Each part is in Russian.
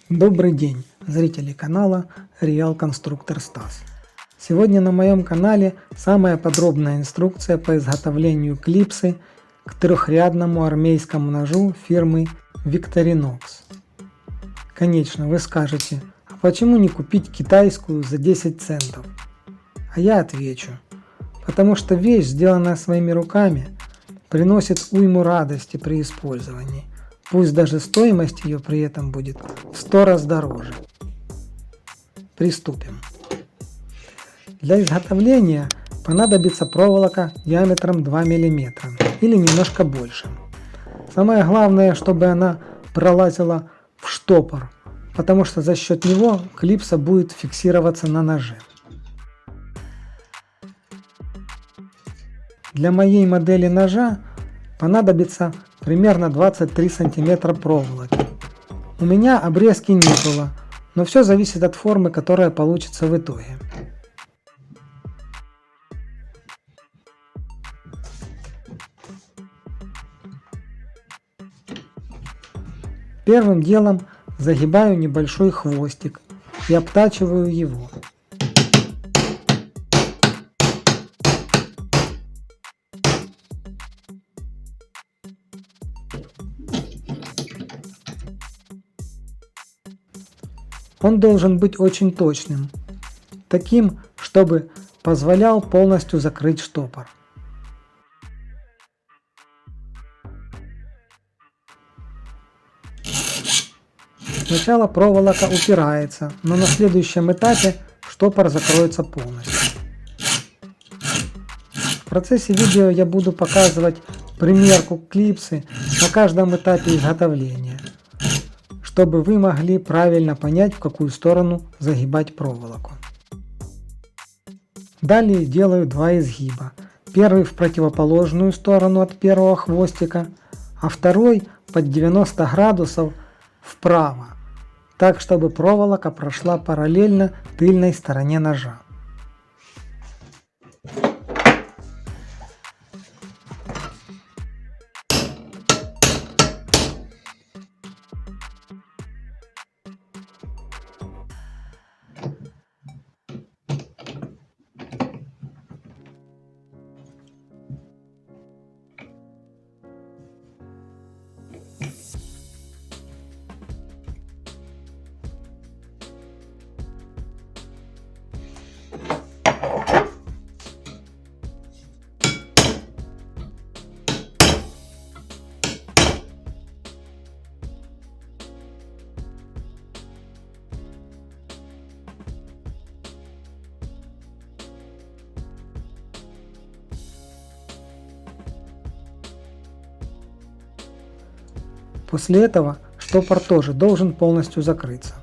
Добрый день, зрители канала Реал Конструктор Стас. Сегодня на моем канале самая подробная инструкция по изготовлению клипсы к трехрядному армейскому ножу фирмы Victorinox. Конечно, вы скажете, а почему не купить китайскую за 10 центов? А я отвечу, потому что вещь, сделанная своими руками, приносит уйму радости при использовании. Пусть даже стоимость ее при этом будет в 100 раз дороже. Приступим. Для изготовления понадобится проволока диаметром 2 мм или немножко больше. Самое главное, чтобы она пролазила в штопор, потому что за счет него клипса будет фиксироваться на ноже. Для моей модели ножа понадобится примерно 23 см проволоки. У меня обрезки не было, но все зависит от формы, которая получится в итоге. Первым делом загибаю небольшой хвостик и обтачиваю его. Он должен быть очень точным, таким, чтобы позволял полностью закрыть штопор. Сначала проволока упирается, но на следующем этапе штопор закроется полностью. В процессе видео я буду показывать примерку клипсы на каждом этапе изготовления, чтобы вы могли правильно понять, в какую сторону загибать проволоку. Далее делаю два изгиба. Первый в противоположную сторону от первого хвостика, а второй под 90 градусов вправо, так чтобы проволока прошла параллельно тыльной стороне ножа. После этого штопор тоже должен полностью закрыться.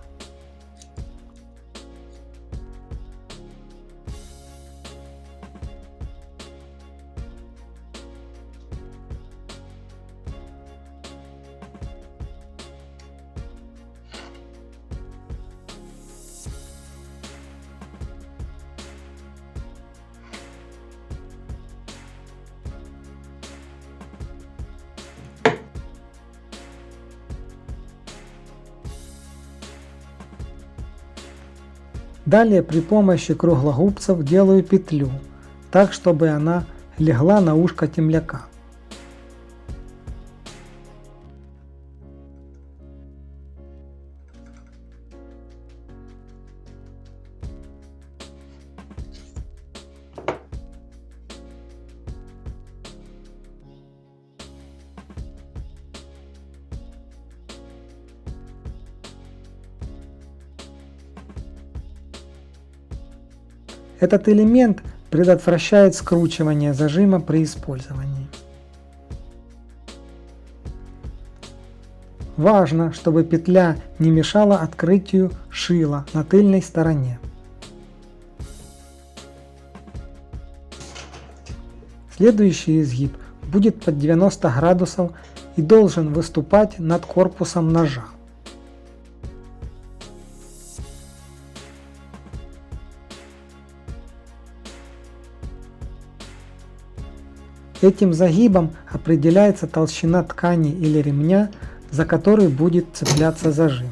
Далее при помощи круглогубцев делаю петлю, так чтобы она легла на ушко темляка. Этот элемент предотвращает скручивание зажима при использовании. Важно, чтобы петля не мешала открытию шила на тыльной стороне. Следующий изгиб будет под 90 градусов и должен выступать над корпусом ножа. Этим загибом определяется толщина ткани или ремня, за который будет цепляться зажим.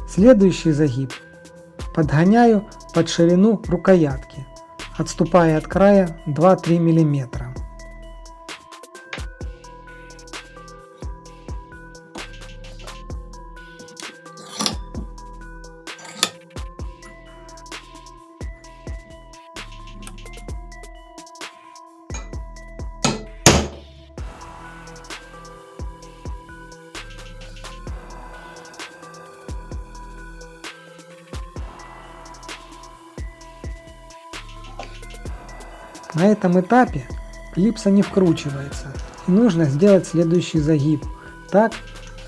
Следующий загиб подгоняю под ширину рукоятки, отступая от края 2-3 мм. На этом этапе клипса не вкручивается, и нужно сделать следующий загиб так,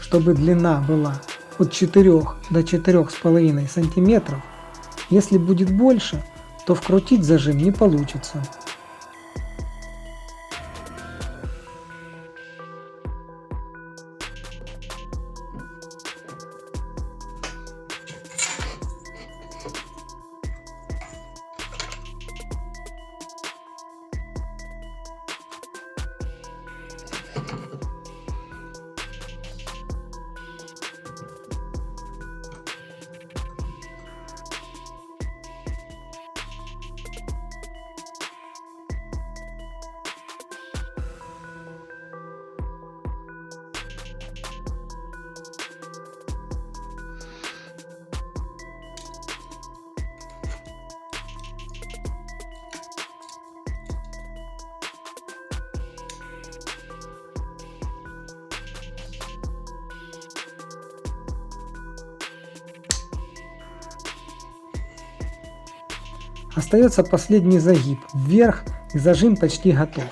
чтобы длина была от 4 до 4,5 см. Если будет больше, то вкрутить зажим не получится. Остается последний загиб вверх, и зажим почти готов.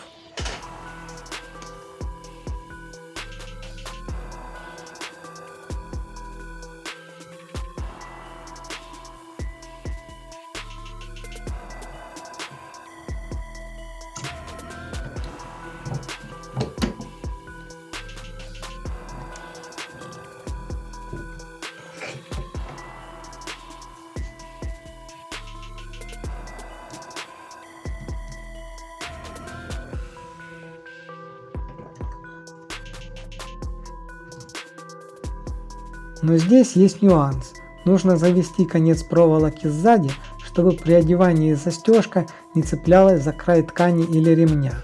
Но здесь есть нюанс. Нужно завести конец проволоки сзади, чтобы при одевании застежка не цеплялась за край ткани или ремня.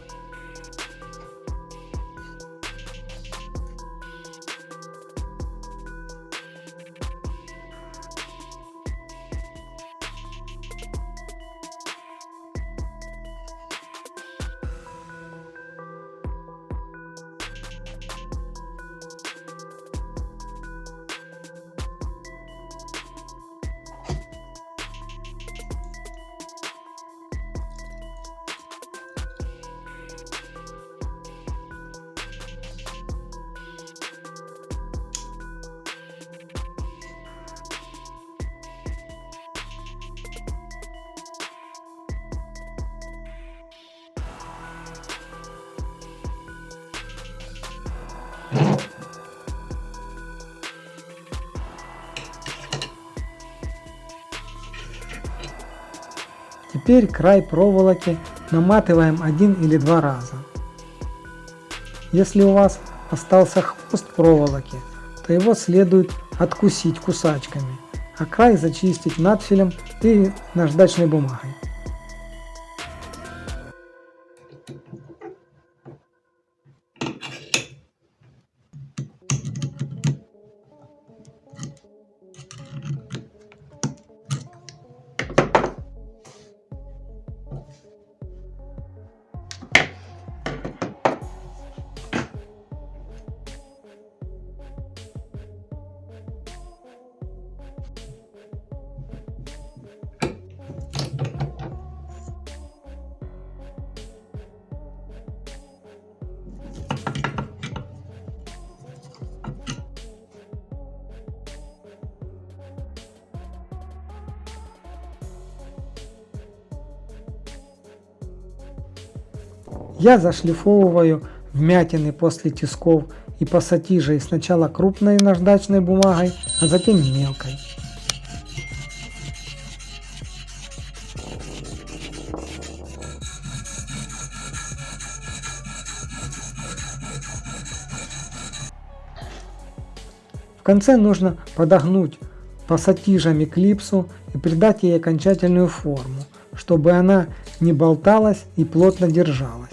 Теперь край проволоки наматываем 1 или 2 раза. Если у вас остался хвост проволоки, то его следует откусить кусачками, а край зачистить надфилем или наждачной бумагой. Я зашлифовываю вмятины после тисков и пассатижей сначала крупной наждачной бумагой, а затем мелкой. В конце нужно подогнуть пассатижами клипсу и придать ей окончательную форму, чтобы она не болталась и плотно держалась.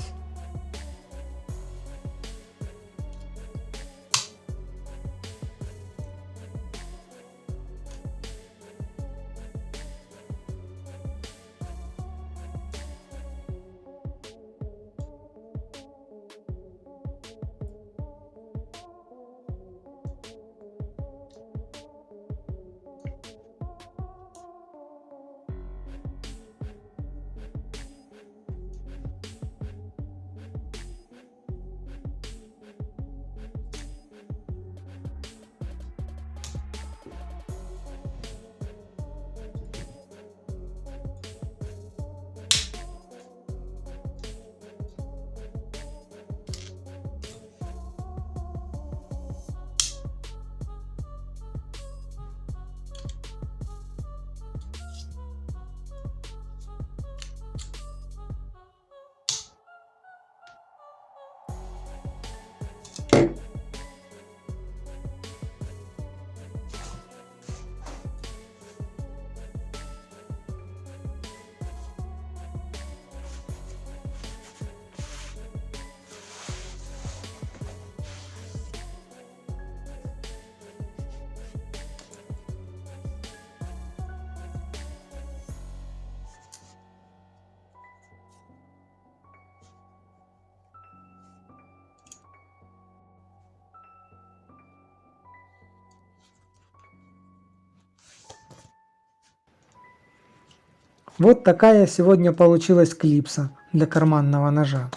Вот такая сегодня получилась клипса для карманного ножа.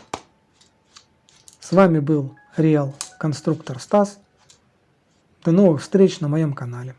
С вами был Real Конструктор Стас. До новых встреч на моем канале.